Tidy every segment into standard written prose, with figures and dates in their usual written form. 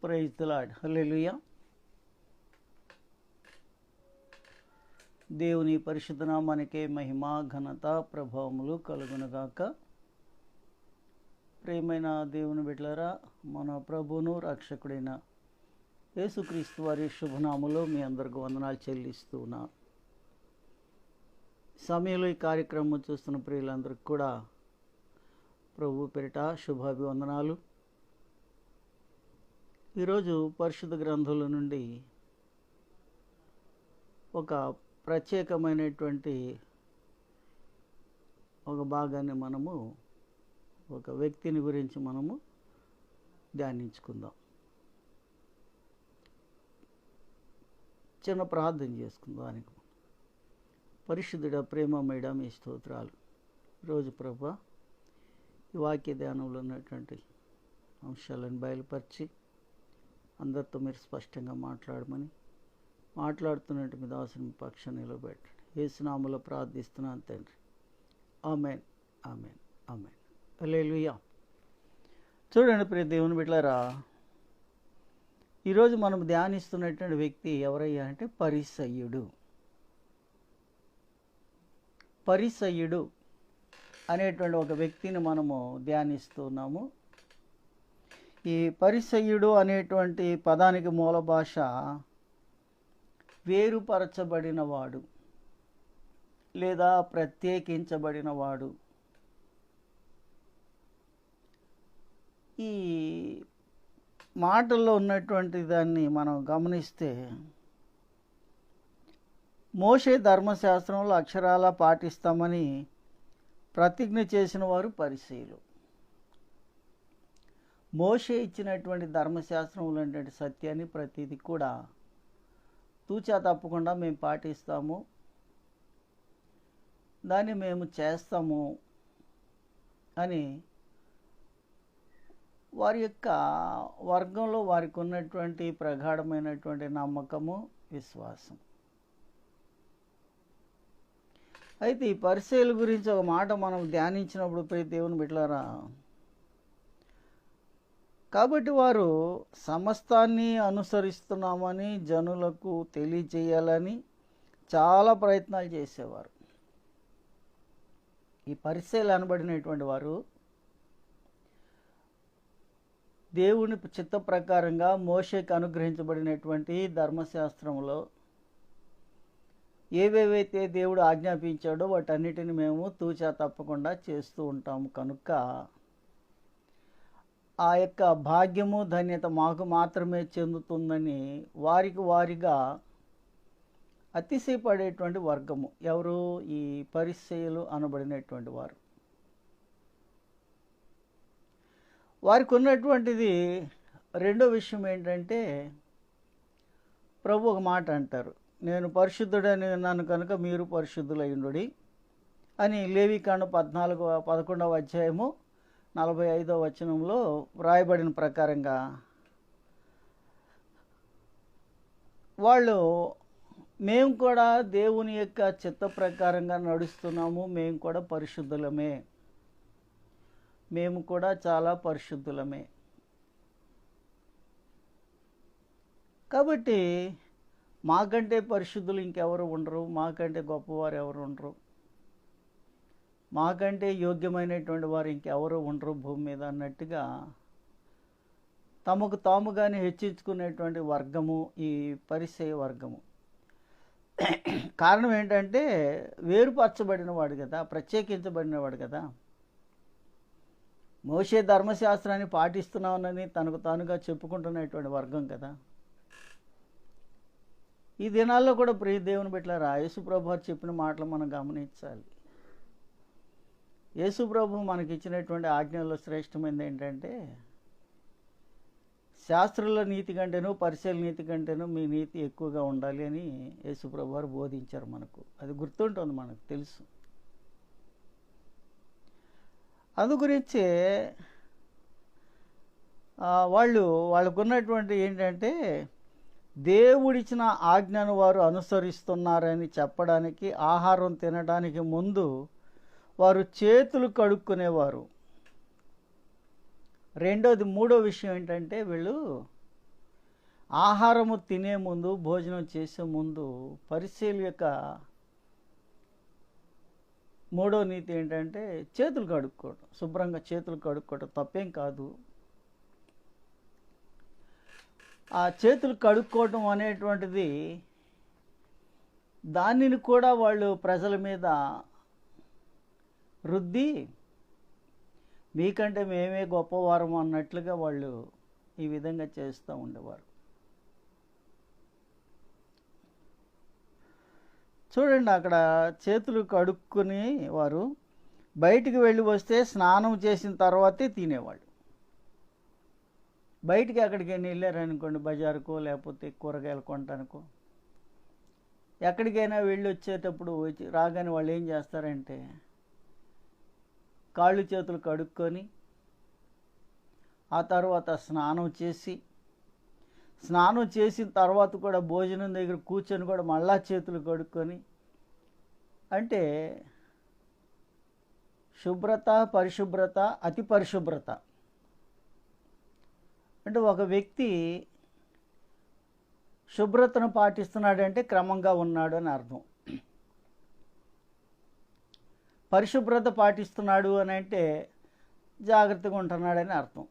Praise the lord. హల్లెలూయా. దేవుని పరిశుద్ధ నామానికే మహిమ ఘనత ప్రభావములు కలుగునుగాక. ప్రియమైన దేవుని బిడ్డలారా, మన ప్రభువును రక్షకుడైన యేసుక్రీస్తు వారి శుభనామములో మీ అందరికీ వందనాలు చెల్లిస్తూ ఉన్నాను. సమయంలో ఈ కార్యక్రమం చూస్తున్న ప్రియులందరికీ కూడా ప్రభు పేరిట శుభాభివందనాలు. ఈరోజు పరిశుద్ధ గ్రంథంలో నుండి ఒక ప్రత్యేకమైనటువంటి ఒక భాగాన్ని మనము ఒక వ్యక్తిని గురించి మనము ధ్యానించుకుందాం. చిన్న ప్రార్థన చేసుకుందాం. దానికి పరిశుద్ధుడ ప్రేమమేడ మీ స్తోత్రాలు. ఈరోజు ప్రభా ఈ వాక్య ధ్యానంలో ఉన్నటువంటి అంశాలను బయలుపరిచి అందరితో మీరు స్పష్టంగా మాట్లాడుతున్నట్టు మీ దాసుని పక్షం నిలబెట్టండి. యేసు నామములో ప్రార్థిస్తున్నాను తండ్రి. ఆమేన్, ఆమేన్, ఆమేన్. హల్లెలూయా. చూడండి ప్రియ దేవుని బిడ్డలారా, ఈరోజు మనం ధ్యానిస్తున్నటువంటి వ్యక్తి ఎవరయ్యా అంటే పరిసయ్యుడు అనేటువంటి ఒక వ్యక్తిని మనము ధ్యానిస్తున్నాము. ఈ పరిసయ్యుడు అనేటువంటి పదానికి మూల భాష వేరుపరచబడినవాడు లేదా ప్రత్యేకించబడినవాడు. ఈ మాటల్లో ఉన్నటువంటి దాన్ని మనం గమనిస్తే మోషే ధర్మశాస్త్రంలో అక్షరాల పాటిస్తామని ప్రతిజ్ఞ చేసిన వారు పరిసయ్యులు. మోషే ఇచ్చినటువంటి ధర్మశాస్త్రంలో ఉన్నటువంటి సత్యాన్ని ప్రతిదీ కూడా తూచా తప్పకుండా మేము పాటిస్తాము, దాన్ని మేము చేస్తాము అని వారి యొక్క వర్గంలో వారికి ఉన్నటువంటి ప్రగాఢమైనటువంటి నమ్మకము, విశ్వాసం. అయితే ఈ పరిసయ్యుల గురించి ఒక మాట మనం ధ్యానించినప్పుడు ప్రతి దేవుని బిడ్డలారా, కాబట్టి వారు సమస్తాన్ని అనుసరిస్తున్నామని జనులకు తెలియజేయాలని చాలా ప్రయత్నాలు చేసేవారు. ఈ పరిసయ్యులు అనబడినటువంటి వారు దేవుని చిత్త ప్రకారంగా మోషేకి అనుగ్రహించబడినటువంటి ధర్మశాస్త్రంలో ఏవేవైతే దేవుడు ఆజ్ఞాపించాడో వాటన్నిటిని మేము తూచా తప్పకుండా చేస్తూ ఉంటాము. కనుక ఆ యొక్క భాగ్యము, ధన్యత మాకు మాత్రమే చెందుతుందని వారిగా అతిశయపడేటువంటి వర్గము ఎవరు? ఈ పరిసయ్యులు అనబడినటువంటి వారు. వారికి ఉన్నటువంటిది రెండో విషయం ఏంటంటే, ప్రభు ఒక మాట అంటారు, నేను పరిశుద్ధుడని నన్ను కనుక మీరు పరిశుద్ధులయ్యుండుడి అని లేవికాండం 11వ అధ్యాయము 45వ వచనంలో వ్రాయబడిన ప్రకారంగా వాళ్ళు మేము కూడా దేవుని యొక్క చిత్త ప్రకారంగా నడుస్తున్నాము, మేము కూడా పరిశుద్ధులమే, మేము కూడా చాలా పరిశుద్ధులమే. కాబట్టి మాకంటే పరిశుద్ధులు ఇంకెవరు ఉండరు, మాకంటే గొప్పవారు ఎవరు ఉండరు, మాకంటే యోగ్యమైనటువంటి వారు ఇంకెవరు ఉండరు భూమి మీద అన్నట్టుగా తమకు తాముగానే హెచ్చించుకునేటువంటి వర్గము ఈ పరిసయ్య వర్గము. కారణం ఏంటంటే వేరుపరచబడినవాడు కదా, ప్రత్యేకించబడినవాడు కదా. మోషే ధర్మశాస్త్రాన్ని పాటిస్తున్నామని తనకు తానుగా చెప్పుకుంటున్నటువంటి వర్గం కదా. ఈ దినాల్లో కూడా ప్రియ దేవుని బిడ్డలారా, యేసుప్రభు వారు చెప్పిన మాటలు మనం గమనించాలి. యేసుప్రభు మనకి ఇచ్చినటువంటి ఆజ్ఞల్లో శ్రేష్టమైనది ఏంటంటే, శాస్త్రుల నీతి కంటేనూ పరిసయ్యుల నీతి కంటేనూ మీ నీతి ఎక్కువగా ఉండాలి అని యేసుప్రభు వారు బోధించారు మనకు. అది గుర్తుంటుంది, మనకు తెలుసు. అందు గురించే వాళ్ళకున్నటువంటి ఏంటంటే, దేవుడిచ్చిన ఆజ్ఞను వారు అనుసరిస్తున్నారని చెప్పడానికి ఆహారం తినడానికి ముందు వారు చేతులు కడుక్కునేవారు. మూడో విషయం ఏంటంటే, వీళ్ళు ఆహారము తినే ముందు, భోజనం చేసే ముందు పరిసయ్యుల యొక్క మూడో నీతి ఏంటంటే చేతులు కడుక్కోవడం. శుభ్రంగా చేతులు కడుక్కోవడం తప్పేం కాదు. ఆ చేతులు కడుక్కోవడం అనేటువంటిది దానిని కూడా వాళ్ళు ప్రజల మీద రుద్ది మీకంటే మేమే గొప్పవారం అన్నట్లుగా వాళ్ళు ఈ విధంగా చేస్తూ ఉండేవారు. చూడండి, అక్కడ చేతులు కడుక్కుని వారు బయటికి వెళ్ళి వస్తే స్నానం చేసిన తర్వాతే తినేవాళ్ళు. బయటికి ఎక్కడికైనా వెళ్ళారనుకోండి, బజారుకో లేకపోతే కూరగాయలు కొనటానికో, ఎక్కడికైనా వెళ్ళి వచ్చేటప్పుడు రాగానే వాళ్ళు ఏం చేస్తారంటే కాళ్ళు చేతులు కడుక్కొని ఆ తర్వాత స్నానం చేసిన తర్వాత కూడా భోజనం దగ్గర కూర్చొని కూడా మళ్ళా చేతులు కడుక్కొని, అంటే శుభ్రత, పరిశుభ్రత, అతి పరిశుభ్రత. అంటే ఒక వ్యక్తి శుభ్రతను పాటిస్తున్నాడంటే క్రమంగా ఉన్నాడు అని అర్థం. పరిశుభ్రత పాటిస్తున్నాడు అని అంటే జాగ్రత్తగా ఉంటున్నాడని అర్థం.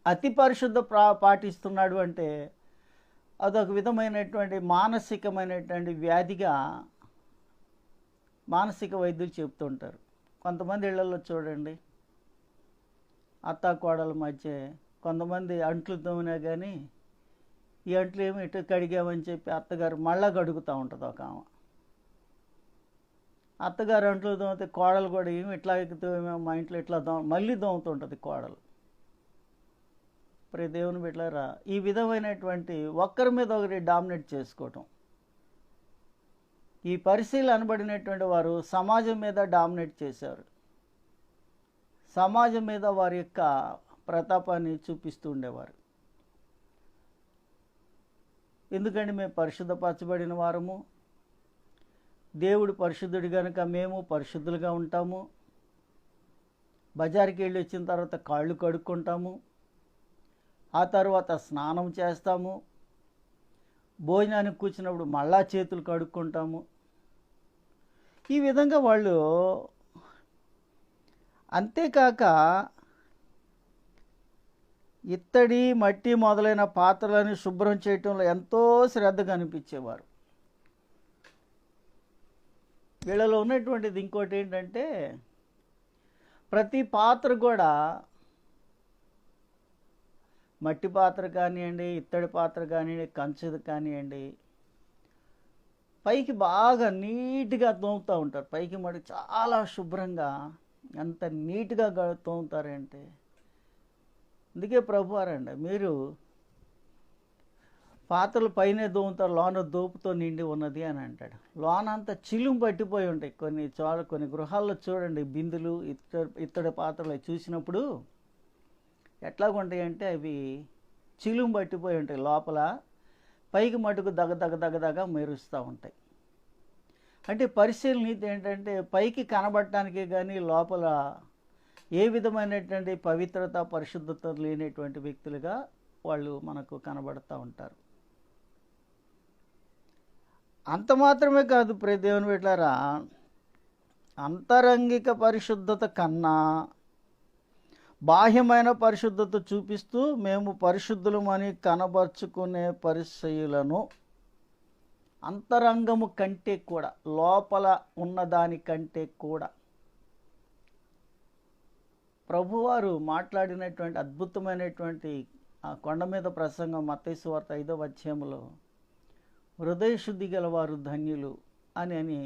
అతి పరిశుద్ధ పాటిస్తున్నాడు అంటే అదొక విధమైనటువంటి మానసికమైనటువంటి వ్యాధిగా మానసిక వైద్యులు చెప్తుంటారు. కొంతమంది ఇళ్లలో చూడండి, అత్తాకోడల మధ్య కొంతమంది అంట్లు తోమినా కానీ ఈ అంట్లు ఏమి ఇటు కడిగామని చెప్పి అత్తగారు మళ్ళా కడుగుతూ ఉంటుంది ఒక ఆమె. అత్తగారు అంట్లు తోమితే కోడలు కూడా ఏమి ఇట్లా తోమేమో మా ఇంట్లో ఇట్లా మళ్ళీ తోముతుంటుంది కోడలు. ప్రియ దేవుని బిడ్డలారా, ఈ విధమైనటువంటి ఒక్కరి మీద ఒకరి డామినేట్ చేసుకోవటం, ఈ పరిశీలన అనబడినటువంటి వారు సమాజం మీద డామినేట్ చేశారు. సమాజం మీద వారి యొక్క ప్రతాపాన్ని చూపిస్తూ ఉండేవారు. ఎందుకంటే మేము పరిశుద్ధపరచబడిన వారము, దేవుడు పరిశుద్ధుడు కనుక మేము పరిశుద్ధులుగా ఉంటాము. బజార్కి వెళ్ళి వచ్చిన తర్వాత కాళ్ళు కడుక్కుంటాము, ఆ తర్వాత స్నానం చేస్తాము, భోజనానికి కూర్చున్నప్పుడు మళ్ళా చేతులు కడుక్కుంటాము. ఈ విధంగా వాళ్ళు, అంతేకాక ఇత్తడి, మట్టి మొదలైన పాత్రలను శుభ్రం చేయటంలో ఎంతో శ్రద్ధ కనిపించేవారు. వీళ్ళలో ఉన్నటువంటిది ఇంకోటి ఏంటంటే ప్రతి పాత్ర కూడా, మట్టి పాత్ర కానివ్వండి, ఇత్తడి పాత్ర కానివ్వండి, కంచుది కానివ్వండి, పైకి బాగా నీట్గా తోముతూ ఉంటారు. పైకి మటుకు చాలా శుభ్రంగా ఎంత నీట్గా తోముతారంటే, అందుకే ప్రభువారండి మీరు పాత్రలు పైనే దోముతారు, లోన దోపుతో నిండి ఉన్నది అని అంటాడు. లోన అంతా చిలుము పట్టిపోయి ఉంటాయి. కొన్ని గృహాల్లో చూడండి, బిందులు, ఇత్తడి పాత్రలు చూసినప్పుడు ఎట్లాగుంటాయి అంటే అవి చిలుము పట్టిపోయి ఉంటాయి. లోపల పైకి మటుకు దగ్గ మెరుస్తూ ఉంటాయి. అంటే పరిశీలన నీతి ఏంటంటే పైకి కనబడటానికి కానీ లోపల ఏ విధమైనటువంటి పవిత్రత, పరిశుద్ధత లేనటువంటి వ్యక్తులుగా వాళ్ళు మనకు కనబడుతూ ఉంటారు. అంత మాత్రమే కాదు ప్రియ దేవుని బిడ్డలారా, అంతరంగిక పరిశుద్ధత కన్నా బాహ్యమైన పరిశుద్ధత చూపిస్తూ మేము పరిశుద్ధులమని కనబరుచుకునే పరిసయ్యులను అంతరంగము కంటే కూడా, లోపల ఉన్నదానికంటే కూడా ప్రభువారు మాట్లాడినటువంటి అద్భుతమైనటువంటి ఆ కొండ మీద ప్రసంగం మత్తయి సువార్త 5వ అధ్యాయంలో హృదయశుద్ధి గలవారు ధన్యులు అని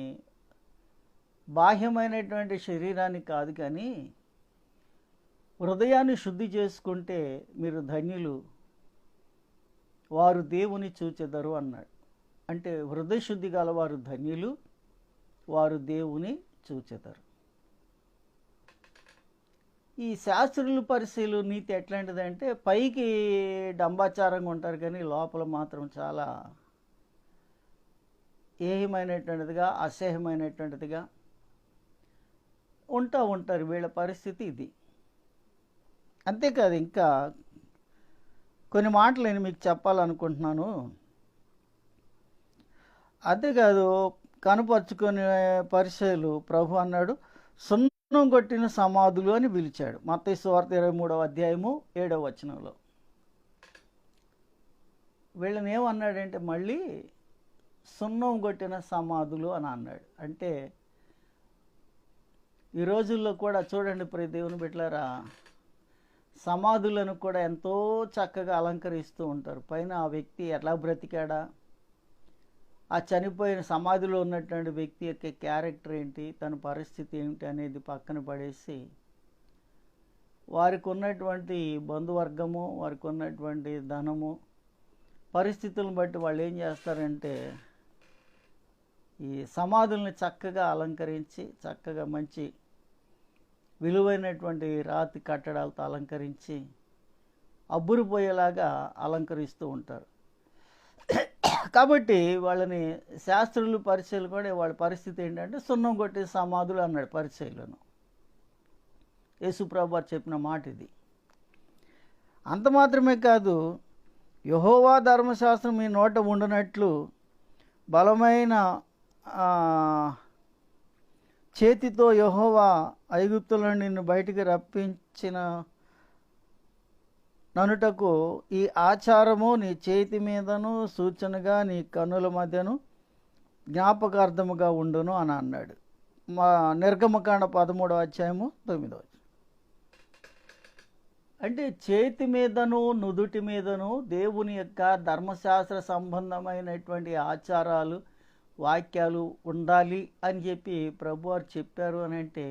బాహ్యమైనటువంటి శరీరాన్ని కాదు కానీ హృదయాన్ని శుద్ధి చేసుకుంటే మీరు ధన్యులు, వారు దేవుని చూచెదరు అన్నాడు. అంటే హృదయశుద్ధి గలవారు ధన్యులు, వారు దేవుని చూచెదరు. ఈ శాస్త్రులు, పరిశీలు నీతి ఎట్లాంటిదంటే పైకి డంబాచారంగా ఉంటారు కానీ లోపల మాత్రం చాలా ఏహమైనటువంటిదిగా, అసహ్యమైనటువంటిదిగా ఉంటారు. వీళ్ళ పరిస్థితి ఇది. అంతేకాదు, ఇంకా కొన్ని మాటలు నేను మీకు చెప్పాలనుకుంటున్నాను. అంతేకాదు, కనుపరుచుకునే పరిచయలు ప్రభు అన్నాడు సున్నం కొట్టిన సమాధులు అని పిలిచాడు. మత్తయి సువార్త 23వ అధ్యాయము 7వ వచనంలో. వీళ్ళని ఏమన్నాడంటే మళ్ళీ సున్నం కొట్టిన సమాధులు అని అన్నాడు. అంటే ఈ రోజుల్లో కూడా చూడండి ప్రియ దేవుని బిడ్డలారా, సమాధులను కూడా ఎంతో చక్కగా అలంకరిస్తూ ఉంటారు. పైన ఆ వ్యక్తి ఎట్లా బ్రతికాడా, ఆ చనిపోయిన సమాధిలో ఉన్నటువంటి వ్యక్తి యొక్క క్యారెక్టర్ ఏంటి, తన పరిస్థితి ఏమిటి అనేది పక్కన పడేసి వారికి ఉన్నటువంటి బంధువర్గము, వారికి ఉన్నటువంటి ధనము, పరిస్థితులను బట్టి వాళ్ళు ఏం చేస్తారంటే ఈ సమాధుల్ని చక్కగా అలంకరించి, చక్కగా మంచి విలువైనటువంటి రాతి కట్టడాలతో అలంకరించి అబ్బురిపోయేలాగా అలంకరిస్తూ ఉంటారు. కాబట్టి వాళ్ళని శాస్త్రులు పరిచయలు కూడా వాళ్ళ పరిస్థితి ఏంటంటే సున్నం కొట్టే సమాధులు అన్నాడు పరిచయలను. యేసుప్రభు వారు చెప్పిన మాట ఇది. అంత మాత్రమే కాదు, యెహోవా ధర్మశాస్త్రం మీ నోట ఉండునట్లు బలమైన చేతితో యెహోవా ఐగుప్తులను నిన్ను బయటికి రప్పించిన ననుటకు ఈ ఆచారము నీ చేతి మీదను సూచనగా నీ కన్నుల మధ్యను జ్ఞాపకార్థముగా ఉండును అని అన్నాడు. మా నిర్గమకాండ 13వ అధ్యాయము 9వ. అంటే చేతి మీదను నుదుటి మీదను దేవుని యొక్క ధర్మశాస్త్ర సంబంధమైనటువంటి ఆచారాలు, వాక్యాలు ఉండాలి అని చెప్పి ప్రభువారు చెప్పారు అని అంటే,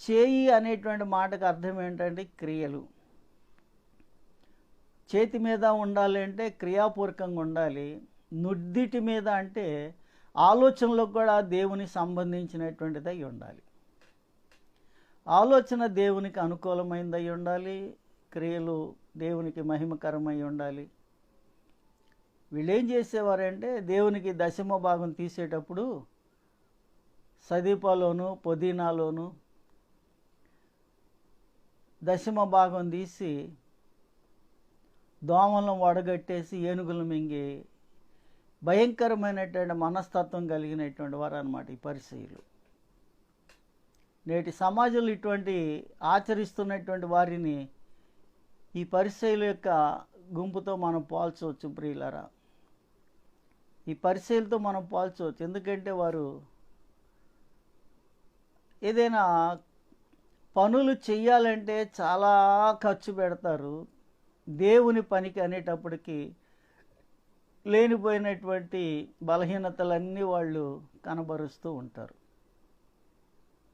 చేయి అనేటువంటి మాటకు అర్థం ఏంటంటే క్రియలు. చేతి మీద ఉండాలి అంటే క్రియాపూర్వకంగా ఉండాలి. నుద్దిటి మీద అంటే ఆలోచనలో కూడా దేవునికి సంబంధించినటువంటిదై ఉండాలి. ఆలోచన దేవునికి అనుకూలమైనదై ఉండాలి, క్రియలు దేవునికి మహిమకరమై ఉండాలి. వీళ్ళు ఏం చేసేవారంటే దేవునికి దశమ భాగం తీసేటప్పుడు సదీపాలోను పుదీనాలోను దశమ భాగం తీసి దోమలను వడగట్టేసి ఏనుగులు మింగి భయంకరమైనటువంటి మనస్తత్వం కలిగినటువంటి వారు అన్నమాట ఈ పరిసయ్యులు. నేటి సమాజంలో ఇటువంటి ఆచరిస్తున్నటువంటి వారిని ఈ పరిసయ్యుల యొక్క గుంపుతో మనం పోల్చవచ్చు ప్రియులారా. ఈ పరిసయ్యులతో మనం పోల్చవచ్చు. ఎందుకంటే వారు ఏదైనా పనులు చెయ్యాలంటే చాలా ఖర్చు పెడతారు. దేవుని పనికి అనేటప్పటికీ లేనిపోయినటువంటి బలహీనతలన్నీ వాళ్ళు కనబరుస్తూ ఉంటారు.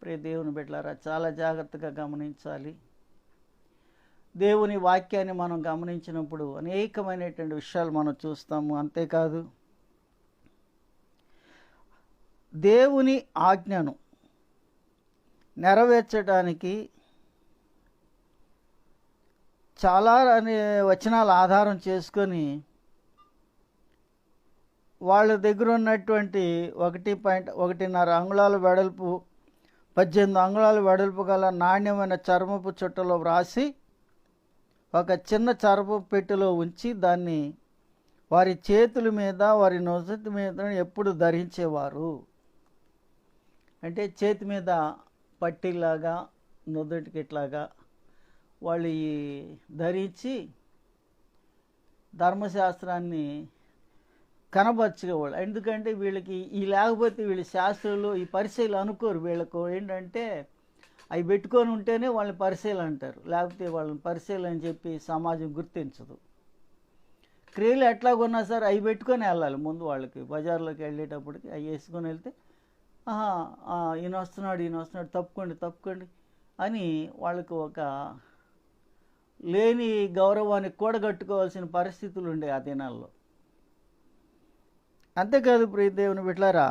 ప్రియ దేవుని బిడ్డలారా, చాలా జాగ్రత్తగా గమనించాలి. దేవుని వాక్యాన్ని మనం గమనించినప్పుడు అనేకమైనటువంటి విషయాలు మనం చూస్తాము. అంతేకాదు, దేవుని ఆజ్ఞను నెరవేర్చడానికి చాలా వచనాలు ఆధారం చేసుకొని వాళ్ళ దగ్గర ఉన్నటువంటి 1.1.5 అంగుళాల వెడల్పు 18 అంగుళాల వెడల్పు గల నాణ్యమైన చర్మపు చుట్టలో వ్రాసి ఒక చిన్న చర్మపు పెట్టెలో ఉంచి దాన్ని వారి చేతుల మీద, వారి నొసటి మీద ఎప్పుడు ధరించేవారు. అంటే చేతి మీద పట్టిలాగా, నుదుటికి ఇట్లాగా వాళ్ళు ఈ ధరించి ధర్మశాస్త్రాన్ని కనబర్చుకోవాలి. ఎందుకంటే వీళ్ళకి ఈ లేకపోతే వీళ్ళ శాస్త్రులు ఈ పరిశీలు అనుకోరు. వీళ్ళకు ఏంటంటే అవి పెట్టుకొని ఉంటేనే వాళ్ళని పరిశీలు అంటారు, లేకపోతే వాళ్ళని పరిశీలు అని చెప్పి సమాజం గుర్తించదు. క్రియలు ఎట్లాగొన్నా సరే అవి పెట్టుకొని వెళ్ళాలి. ముందు వాళ్ళకి బజార్లోకి వెళ్ళేటప్పటికి అవి వేసుకొని వెళ్తే ఈయన వస్తున్నాడు తప్పుకోండి అని వాళ్ళకు ఒక లేని గౌరవాన్ని కూడగట్టుకోవాల్సిన పరిస్థితులు ఉండే ఆ దినాల్లో. అంతేకాదు ప్రియ దేవుని బిడ్డలారా,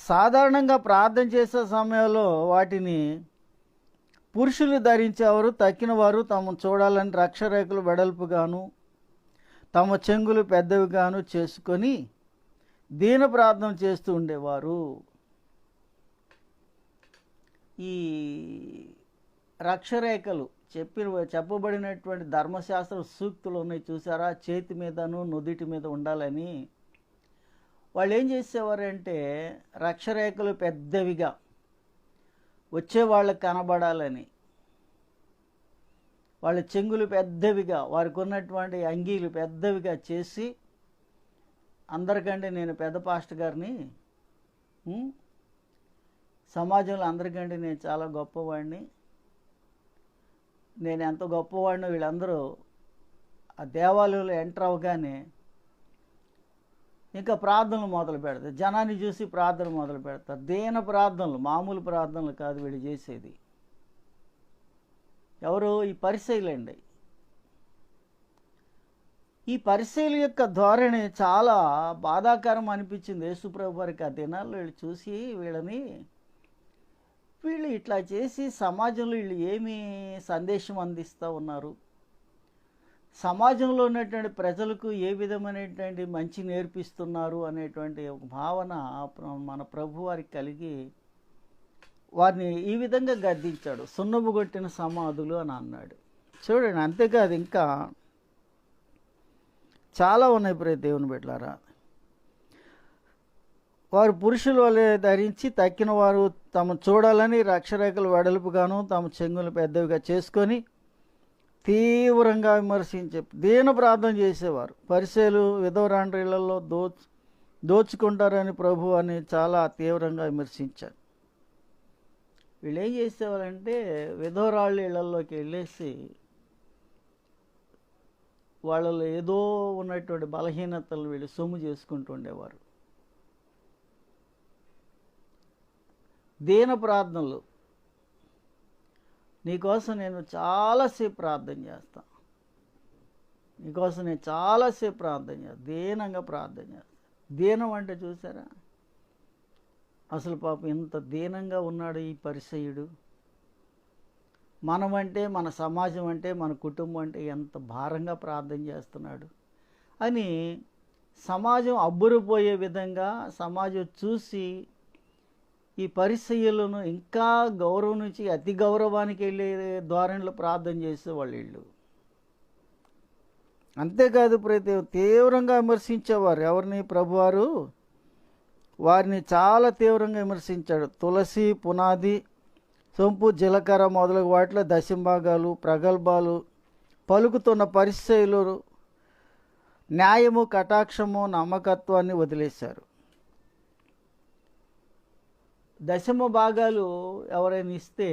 సాధారణంగా ప్రార్థన చేసే సమయంలో వాటిని పురుషులు ధరించేవారు. తక్కిన వారు తమ చూడాలని రక్షరేఖలు వెడల్పుగాను తమ చెంగులు పెద్దవిగాను చేసుకొని దీన ప్రార్థన చేస్తూ ఉండేవారు. ఈ రక్షరేఖలు చెప్పబడినటువంటి ధర్మశాస్త్ర సూక్తులు ఉన్నాయి చూసారా, చేతి మీదను నుదిటి మీద ఉండాలని. వాళ్ళు ఏం చేసేవారంటే రక్షరేఖలు పెద్దవిగా వచ్చే వాళ్ళకి కనబడాలని, వాళ్ళ చెంగులు పెద్దవిగా, వారికి ఉన్నటువంటి అంగీలు పెద్దవిగా చేసి, అందరికంటే నేను పెద్ద పాస్టర్ గారిని, సమాజంలో అందరికంటే నేను చాలా గొప్పవాడిని, నేను ఎంత గొప్పవాడినో వీళ్ళందరూ ఆ దేవాలయంలో ఎంటర్ అవగానే ఇంకా ప్రార్థనలు మొదలు పెడతారు. జనాన్ని చూసి ప్రార్థనలు మొదలు పెడతారు. దీన ప్రార్థనలు, మామూలు ప్రార్థనలు కాదు వీళ్ళు చేసేది. ఎవరు? ఈ పరిసయ్యులండి. ఈ పరిసయ్యుల యొక్క ధోరణి చాలా బాధాకరం అనిపించింది యేసుప్రభు వారికి. ఆ దినాల్లో వీళ్ళు చూసి వీళ్ళు ఇట్లా చేసి సమాజంలో వీళ్ళు ఏమి సందేశం అందిస్తూ ఉన్నారు, సమాజంలో ఉన్నటువంటి ప్రజలకు ఏ విధమైనటువంటి మంచి నేర్పిస్తున్నారు అనేటువంటి ఒక భావన మన ప్రభు వారికి కలిగి వారిని ఈ విధంగా గద్దించాడు. సున్నపు కొట్టిన సమాధులు అని అన్నాడు. చూడండి, అంతేకాదు ఇంకా చాలా ఉన్నాయి ప్రియ దేవుని బిడ్డలారా. వారు పురుషుల వలె ధరించి తక్కిన వారు తమ చూడాలని రక్షరేఖలు వెడల్పుగాను తమ చెంగులు పెద్దవిగా చేసుకొని తీవ్రంగా విమర్శించే దీన ప్రార్థన చేసేవారు. పరిసయ్యులు విధవరాండ్ర ఇళ్లలో దోచుకుంటారని ప్రభు అని చాలా తీవ్రంగా విమర్శించారు. వీళ్ళు ఏం చేసేవారంటే విధవరాళ్ళ ఇళ్లలోకి వెళ్ళేసి వాళ్ళలో ఏదో ఉన్నటువంటి బలహీనతలు వీళ్ళు సొమ్ము చేసుకుంటూ ఉండేవారు. దీన ప్రార్థనలు, నీకోసం నేను చాలాసేపు ప్రార్థన చేస్తాను, నీకోసం నేను చాలాసేపు ప్రార్థన చేస్తాను, దీనంగా ప్రార్థన చేస్తాను. దీనం అంటే చూసారా, అసలు పాపం ఇంత దీనంగా ఉన్నాడు ఈ పరిసయ్యుడు. మనమంటే, మన సమాజం అంటే, మన కుటుంబం అంటే ఎంత భారంగా ప్రార్థన చేస్తున్నాడు అని సమాజం అబ్బురుపోయే విధంగా సమాజం చూసి ఈ పరిసయ్యులను ఇంకా గౌరవం నుంచి అతి గౌరవానికి వెళ్ళే ధోరణిలో ప్రార్థన చేసేవాళ్ళు వీళ్ళు. అంతేకాదు ప్రతి తీవ్రంగా విమర్శించేవారు. ఎవరిని? ప్రభువారు వారిని చాలా తీవ్రంగా విమర్శించాడు. తులసి, పునాది, సొంపు, జీలకర్ర మొదలగు వాటిలో దశంభాగాలు, ప్రగల్భాలు పలుకుతున్న పరిసయ్యులు న్యాయము, కటాక్షము, నమ్మకత్వాన్ని వదిలేశారు. దశమ భాగాలు ఎవరైనా ఇస్తే,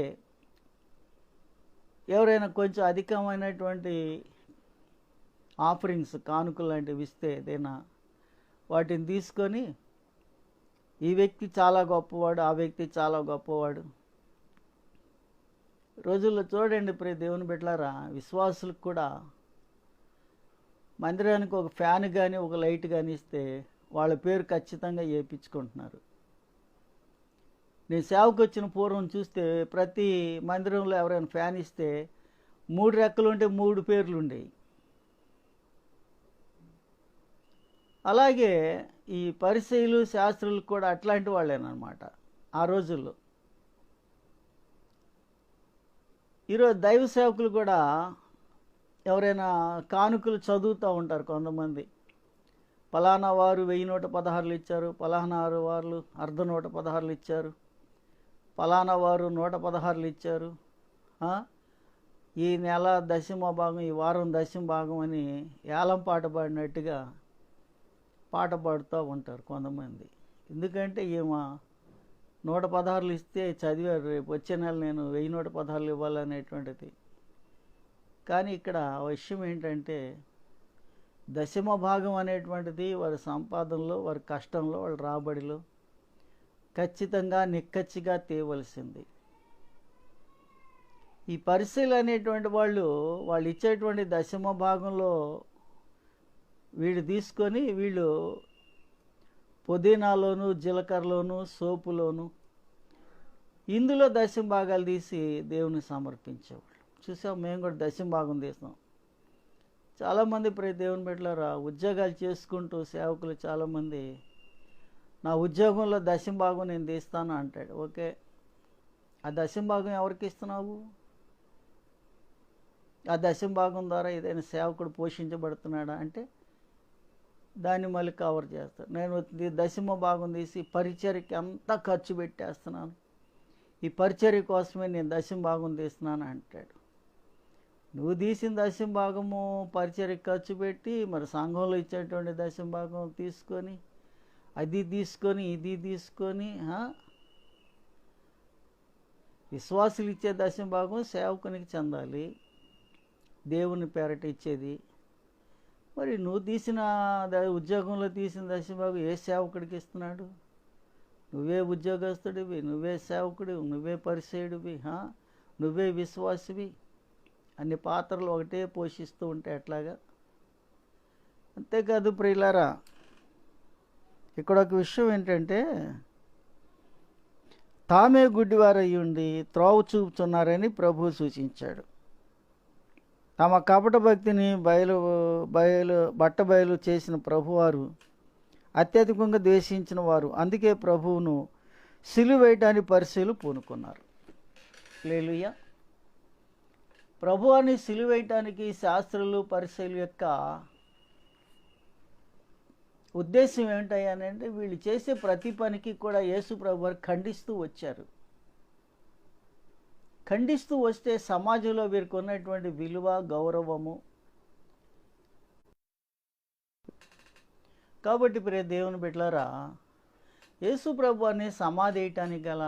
ఎవరైనా కొంచెం అధికమైనటువంటి ఆఫరింగ్స్, కానుకలు లాంటివి ఇస్తే ఏదైనా వాటిని తీసుకొని ఈ వ్యక్తి చాలా గొప్పవాడు, ఆ వ్యక్తి చాలా గొప్పవాడు. రోజుల్లో చూడండి ప్రియ దేవుని బిడ్డలారా, విశ్వాసులకు కూడా మందిరానికి ఒక ఫ్యాన్ కానీ ఒక లైట్ కానీ ఇస్తే వాళ్ళ పేరు ఖచ్చితంగా వేయించుకుంటున్నారు. నేను సేవకు వచ్చిన పూర్వం చూస్తే ప్రతి మందిరంలో ఎవరైనా ఫ్యాన్ ఇస్తే 3 రెక్కలు ఉంటే 3 పేర్లు ఉండేవి. అలాగే ఈ పరిసయ్యులు, శాస్త్రులు కూడా అట్లాంటి వాళ్ళేనమాట ఆ రోజుల్లో. ఈరోజు దైవ సేవకులు కూడా ఎవరైనా కానుకలు చదువుతూ ఉంటారు కొంతమంది. పలానా వారు 1016 ఇచ్చారు, పలానా వారు అర్ధ 116 ఇచ్చారు, పలానా వారు 116 ఇచ్చారు, ఈ నెల దశమ భాగం, ఈ వారం దశమ భాగం అని ఏలం పాట పాడినట్టుగా పాట పాడుతూ ఉంటారు కొంతమంది. ఎందుకంటే ఈమె 116 ఇస్తే చదివారు, రేపు వచ్చే నెల నేను 1116 ఇవ్వాలనేటువంటిది. కానీ ఇక్కడ విషయం ఏంటంటే దశమ భాగం అనేటువంటిది వారి సంపాదనలో, వారి కష్టంలో, వాళ్ళ రాబడిలో ఖచ్చితంగా నిక్కచ్చిగా తేవలసింది. ఈ పరిశీలు అనేటువంటి వాళ్ళు ఇచ్చేటువంటి దశమ భాగంలో వీళ్ళు తీసుకొని వీళ్ళు పుదీనాలోను, జీలకర్రలోను, సోపులోను ఇందులో దశమ భాగాలు తీసి దేవుని సమర్పించేవాళ్ళు. చూసాం, మేము కూడా దశమ భాగం తీస్తాం. చాలామంది ప్రతి దేవుని బిడ్డలారా ఉద్యోగాలు చేసుకుంటూ సేవకులు చాలామంది నా ఉద్యోగంలో దశమ భాగం నేను తీస్తాను అంటాడు. ఓకే, ఆ దశమ భాగం ఎవరికి ఇస్తున్నావు? ఆ దశమ భాగం ద్వారా ఏదైనా సేవకుడు పోషించబడుతున్నాడా అంటే దాన్ని మళ్ళీ కవర్ చేస్తాడు. నేను దశమ భాగం తీసి పరిచర్యకి అంతా ఖర్చు పెట్టేస్తున్నాను, ఈ పరిచర్య కోసమే నేను దశమ భాగం తీస్తున్నాను అంటాడు. నువ్వు తీసిన దశమ భాగము పరిచర్యకి ఖర్చు పెట్టి మరి సంఘంలో ఇచ్చేటువంటి దశమ భాగం తీసుకొని అది తీసుకొని ఇది తీసుకొని విశ్వాసులు ఇచ్చే దశమ భాగం సేవకునికి చెందాలి, దేవుని పేరట ఇచ్చేది. మరి నువ్వు తీసిన ఉద్యోగంలో తీసిన దశమ భాగం ఏ సేవకుడికి ఇస్తున్నాడు? నువ్వే ఉద్యోగస్తుడివి, నువ్వే సేవకుడివి, నువ్వే పరిచయుడివి, నువ్వే విశ్వాసివి. అన్ని పాత్రలు ఒకటే పోషిస్తూ ఉంటే ఎట్లాగా? అంతేకాదు ప్రియులారా, ఇక్కడ ఒక విషయం ఏంటంటే తామే గుడ్డివారయ్యుండి త్రోవ చూపుతున్నారని ప్రభువు సూచించాడు. తమ కపట భక్తిని బట్టబయలు చేసిన ప్రభువారు అత్యధికంగా ద్వేషించిన వారు. అందుకే ప్రభువును సిలువ వేయటానికి పరిశీలు పూనుకున్నారు. హల్లెలూయా. ప్రభువాన్ని సిలువ వేయటానికి శాస్త్రులు పరిశీలు యొక్క ఉద్దేశం ఏమిటంటే వీళ్ళు చేసే ప్రతి పనికి కూడా యేసు ప్రభువారు ఖండిస్తూ వచ్చారు. ఖండిస్తూ వస్తే సమాజంలో వీరికి ఉన్నటువంటి విలువ, గౌరవము. కాబట్టి ప్రియ దేవుని బిడ్డలారా, యేసు ప్రభువాన్ని సమాధి వేయటానికి గల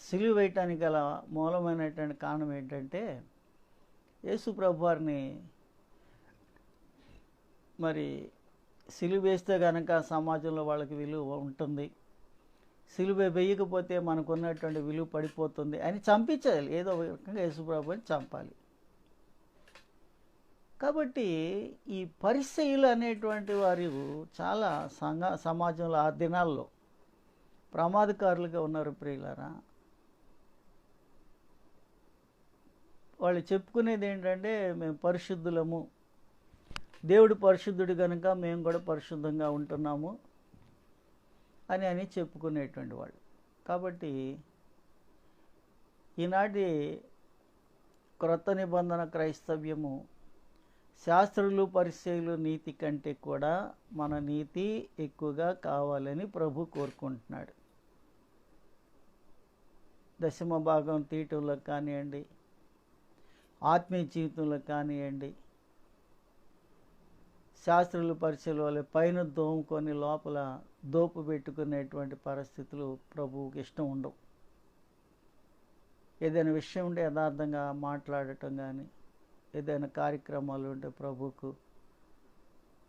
సిలువ వేయటానికి గల మూలమైనటువంటి కారణం ఏంటంటే యేసు ప్రభువారిని మరి సిలువ వేస్తే కనుక సమాజంలో వాళ్ళకి విలువ ఉంటుంది, సిలువ వేయకపోతే మనకున్నటువంటి విలువ పడిపోతుంది అని చంపించాలి. ఏదో ఒక రకంగా యేసుప్రభుని చంపాలి. కాబట్టి ఈ పరిసయ్యులు అనేటువంటి వారు చాలా సమాజంలో ఆ దినాల్లో ప్రమాదకారులుగా ఉన్నారు ప్రియులారా. వాళ్ళు చెప్పుకునేది ఏంటంటే మేము పరిశుద్ధులము, దేవుడు పరిశుద్ధుడు కనుక మేము కూడా పరిశుద్ధంగా ఉంటున్నాము అని చెప్పుకునేటువంటి వాళ్ళు. కాబట్టి ఈనాటి క్రొత్త నిబంధన క్రైస్తవ్యము శాస్త్రులు పరిచయులు నీతి కంటే కూడా మన నీతి ఎక్కువగా కావాలని ప్రభు కోరుకుంటున్నాడు. దశమ భాగం తీయటంలో కానివ్వండి, ఆత్మీయ జీవితంలో కానివ్వండి, శాస్త్రులు పరిచయాల వల్ల పైన దోముకొని లోపల దోపు పెట్టుకునేటువంటి పరిస్థితులు ప్రభువుకి ఇష్టం ఉండవు. ఏదైనా విషయం ఉంటే యథార్థంగా మాట్లాడటం కానీ, ఏదైనా కార్యక్రమాలు ఉంటే ప్రభువుకు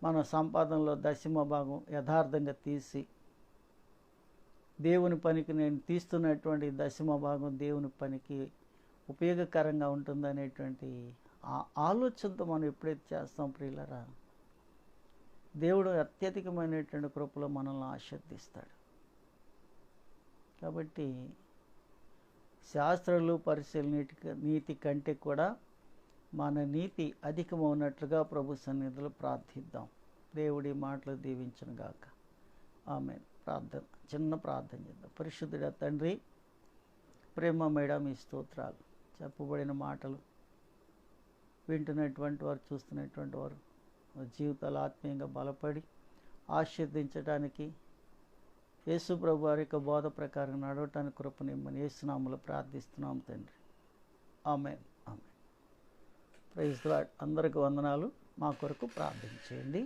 మన సంపాదనలో దశమ భాగం యథార్థంగా తీసి దేవుని పనికి నేను తీస్తున్నటువంటి దశమ భాగం దేవుని పనికి ఉపయోగకరంగా ఉంటుందనేటువంటి ఆలోచనతో మనం ఎప్పుడైతే చేస్తాం ప్రియులరా, దేవుడు అత్యధికమైనటువంటి కృపలో మనల్ని ఆశీర్దిస్తాడు. కాబట్టి శాస్త్రాలు పరిశీలన నీతి కంటే కూడా మన నీతి అధికమవునట్లుగా ప్రభు సన్నిధిలో ప్రార్థిద్దాం. దేవుడి మాటలు దీవించును గాక. ఆమేన్. ప్రార్థన, చిన్న ప్రార్థన చేద్దాం. పరిశుద్ధుడా తండ్రి, ప్రేమమేడ మీ స్తోత్రాలు. చెప్పబడిన మాటలు వింటున్నటువంటి వారు, చూస్తున్నటువంటి వారు జీవితాలు ఆత్మీయంగా బలపడి ఆశీర్దించడానికి యేసు ప్రభు వారి యొక్క బోధ ప్రకారం నడవటానికి కృపనిమ్మని యేసు నామములో ప్రార్థిస్తున్నాం తండ్రి. ఆమేన్. ఆమేన్. Praise the Lord. అందరికీ వందనాలు. మా కొరకు ప్రార్థన చేయండి.